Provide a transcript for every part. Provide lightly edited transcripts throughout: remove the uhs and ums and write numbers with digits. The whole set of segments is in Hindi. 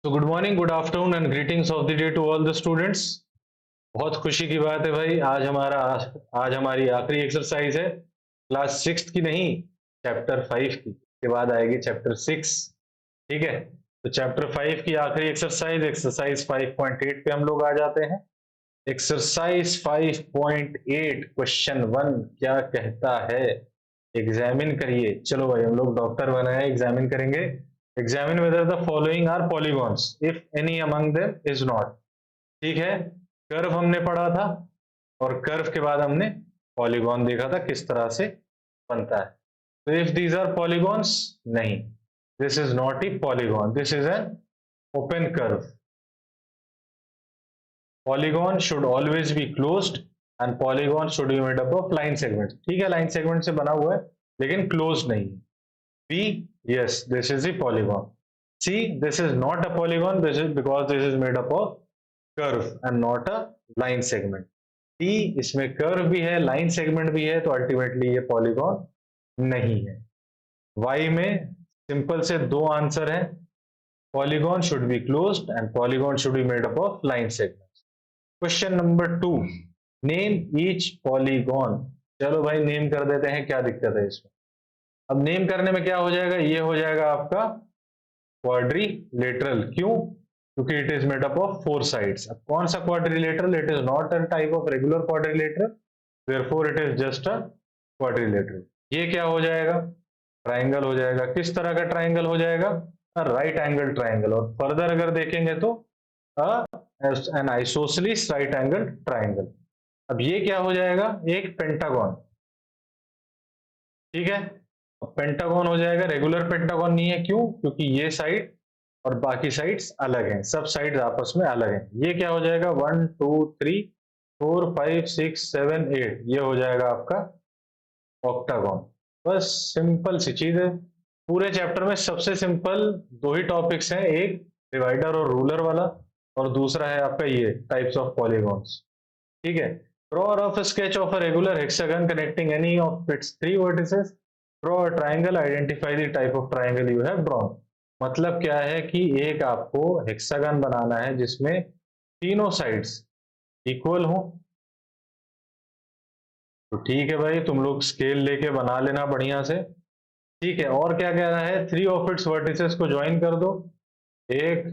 So good morning, good afternoon and greetings of the day to all the students. बहुत खुशी की बात है भाई, आज हमारी आखिरी एक्सरसाइज है क्लास 6 की नहीं, चैप्टर 5 की। के बाद आएगी चैप्टर 6। ठीक है, तो चैप्टर 5 की आखिरी एक्सरसाइज 5.8 पे हम लोग आ जाते हैं। एक्सरसाइज 5.8 क्वेश्चन 1 क्या कहता है, एग्जामिन करिए। चलो भाई, हम लोग डॉक्टर बने हैं, एग्जामिन करेंगे। Examine whether the following are polygons if any among them is not. ठीक है, कर्व हमने पढ़ा था और कर्व के बाद हमने पॉलीगॉन देखा था किस तरह से बनता है। तो इफ दीज आर पॉलीगॉन्स, नहीं, this is not a polygon, this is an open curve. Polygon should always be closed end polygon should be made up of line segment. ठीक है, लाइन सेगमेंट से बना हुआ है लेकिन क्लोज नहीं है। B, yes, this is a polygon. C, this is not a polygon. This is because this is made up of curve and not a line segment. D, इसमें curve भी है, line segment भी है, तो ultimately ये polygon नहीं है। Y में simple से दो आंसर है, polygon should be closed and polygon should be made up of line segments. Question number 2, name each polygon. चलो भाई नेम कर देते हैं, क्या दिक्कत है इसमें। अब नेम करने में क्या हो जाएगा, ये हो जाएगा आपका क्वाड्रिलेटरल। क्यों? क्योंकि it is made up of 4 sides. अब कौन सा quadrilateral? It is not a type of regular quadrilateral, therefore it is just a quadrilateral. ये क्या हो जाएगा? ट्राइंगल हो जाएगा। किस तरह का ट्राइंगल हो जाएगा? Right angle triangle. और फर्दर अगर देखेंगे तो N isosceles right angle triangle. अब ये क्या हो जाएगा? एक पेंटागन। ठीक है, पेंटागन हो जाएगा, रेगुलर पेंटागन नहीं है। क्यों? क्योंकि ये साइड और बाकी साइड्स अलग हैं, सब साइड्स आपस में अलग हैं। ये क्या हो जाएगा? 1 2 3 4 5 6 7 8, ये हो जाएगा आपका ऑक्टागन। बस सिंपल सी चीज है। पूरे चैप्टर में सबसे सिंपल दो ही टॉपिक्स हैं, एक डिवाइडर और रूलर वाला और दूसरा है आपका ये टाइप्स ऑफ पॉलीगॉन्स। ठीक है, draw a rough sketch of a regular hexagon connecting any of its 3 vertices. Draw a triangle, identify the type of triangle you have drawn. मतलब क्या है कि एक आपको हेक्सागन बनाना है जिसमें तीनों साइड्स इक्वल हो। तो ठीक है भाई, तुम लोग स्केल लेके बना लेना बढ़िया से। ठीक है, और क्या कह रहा है? 3 ऑफ इट्स वर्टिसेस को ज्वाइन कर दो, 1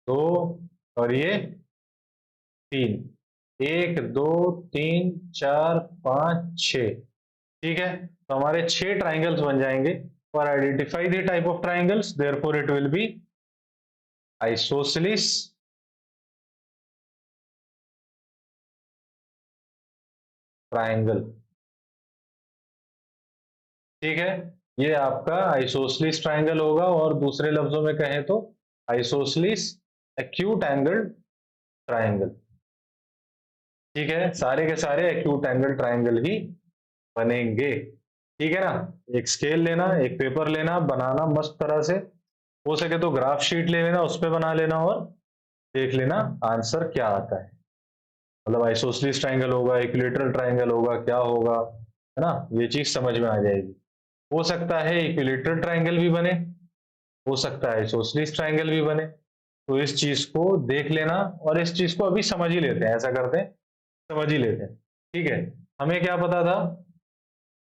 2 और ये 3, 1 2 3 4 5 6। ठीक है, तो हमारे 6 ट्राइंगल्स बन जाएंगे। और identify the type of triangles, therefore it will be isosceles triangle. ठीक है, ये आपका आइसोसेलेस ट्राइंगल होगा, और दूसरे लफ्जों में कहें तो आइसोसेलेस एक्यूट एंगल ट्राइंगल। ठीक है, सारे के सारे एक्यूट एंगल ट्राइंगल ही बनेंगे। ठीक है ना, एक स्केल लेना, एक पेपर लेना, बनाना मस्त तरह से, हो सके तो ग्राफ शीट ले लेना, उस पर बना लेना और देख लेना आंसर क्या आता है। मतलब आइसोसेलेस ट्राइंगल होगा, इक्विलेटरल ट्राइंगल होगा, क्या होगा, है ना, ये चीज समझ में आ जाएगी। हो सकता है इक्विलेटरल ट्राइंगल भी बने, हो सकता है आइसोसेलेस ट्राइंगल भी बने। तो इस चीज को देख लेना, और इस चीज को अभी समझ ही लेते हैं, ऐसा करते हैं समझ ही लेते हैं। ठीक है, हमें क्या पता था?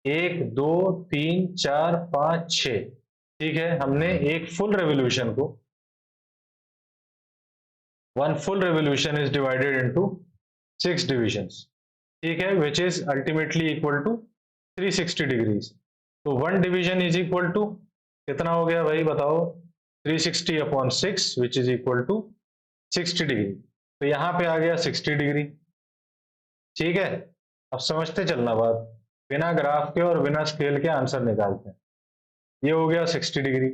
1 2 3 4 5 6। ठीक है, हमने एक फुल रेवोल्यूशन को, one full revolution is divided into 6 divisions. ठीक है, which is ultimately equal to 360 degrees. तो 1 डिवीजन इज इक्वल टू कितना हो गया भाई बताओ? 360 upon 6 which is equal to 60 degree. तो यहां पे आ गया 60 डिग्री। ठीक है, अब समझते चलना बात, बिना ग्राफ के और बिना स्केल के आंसर निकालते हैं। ये हो गया 60 डिग्री,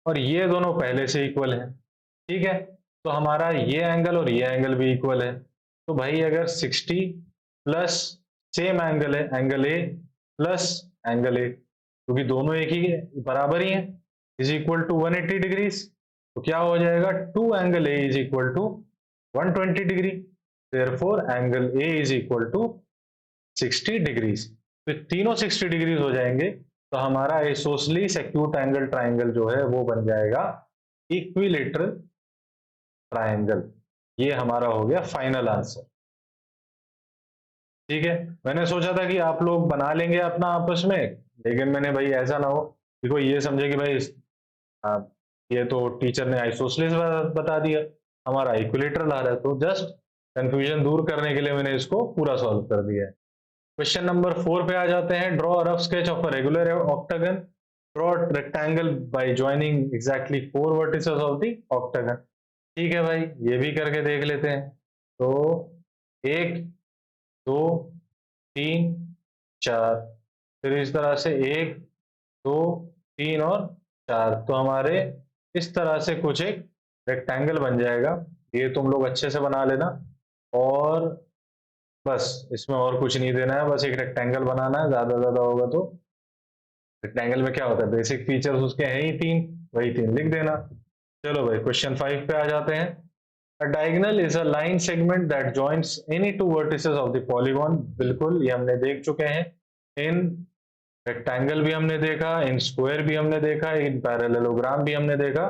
और ये दोनों पहले से इक्वल है। ठीक है, तो हमारा ये एंगल और ये एंगल भी इक्वल है। तो भाई अगर 60 प्लस सेम एंगल है, angle A plus angle A, क्योंकि दोनों एक ही बराबर ही है, इज इक्वल टू 180 डिग्रीज। तो क्या हो जाएगा? 2 angle A is equal to 120 degree, therefore angle A is equal to 60 degrees. तो तीनों 60 डिग्रीज हो जाएंगे, तो हमारा आइसोसेलेस एक्यूट एंगल ट्राइंगल जो है वो बन जाएगा इक्विलेटरल ट्रायंगल। ये हमारा हो गया फाइनल आंसर। ठीक है, मैंने सोचा था कि आप लोग बना लेंगे अपना आपस में, लेकिन मैंने भाई ऐसा ना हो कि कोई ये समझे कि भाई ये तो टीचर ने आइसोसेलेस बता दिया, हमारा इक्विलेटरल आ रहा है। तो जस्ट कंफ्यूजन दूर करने के लिए मैंने इसको पूरा सॉल्व कर दिया है। क्वेश्चन नंबर 4 पे आ जाते हैं। Draw rough sketch of a regular octagon, draw rectangle bye joining exactly 4 vertices of the octagon. ठीक है भाई, ये भी करके देख लेते हैं। तो 1 2 3 4, फिर इस तरह से 1 2 3 और 4, तो हमारे इस तरह से कुछ एक रेक्टेंगल बन जाएगा। ये तुम लोग अच्छे से बना लेना, और बस इसमें और कुछ नहीं देना है, बस एक रेक्टेंगल बनाना है। ज्यादा होगा तो रेक्टेंगल में क्या होता है, बेसिक फीचर्स उसके हैं ही 3, वही 3 लिख देना। चलो भाई क्वेश्चन 5 पे आ जाते हैं। A diagonal is a line segment that joins any two vertices of the polygon। बिल्कुल, ये हमने देख चुके हैं। इन रेक्टेंगल भी हमने देखा, इन स्क्वायर भी हमने देखा, इन पैरेललोग्राम भी हमने देखा,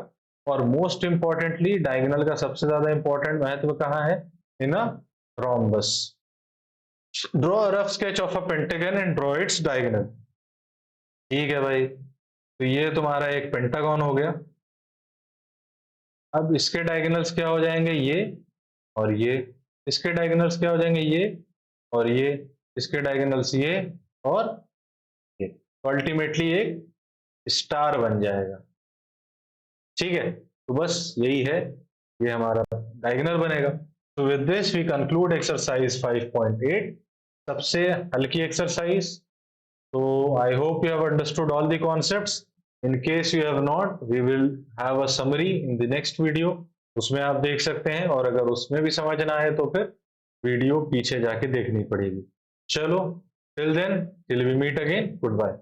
और मोस्ट इंपॉर्टेंटली डायगोनल का सबसे ज्यादा इंपॉर्टेंट महत्व कहाँ है, इन अ rhombus। Draw a rough sketch of a pentagon and draw its diagonal. ठीक है भाई, तो ये तुम्हारा एक पेंटागन हो गया। अब इसके डायगोनल्स क्या हो जाएंगे, ये और ये। इसके डायगोनल्स क्या हो जाएंगे, ये और ये। इसके डायगोनल्स ये और ये। तो अल्टीमेटली एक स्टार बन जाएगा। ठीक है, तो बस यही है, ये हमारा डायगोनल बनेगा। तो with this we conclude exercise 5.8, सबसे हल्की exercise. So I hope you have understood all the concepts. In case you have not, we will have a summary in the next video. उसमें आप देख सकते हैं, और अगर उसमें भी समझ ना आए तो फिर वीडियो पीछे जाके देखनी पड़ेगी। चलो, till then, till we meet again, goodbye.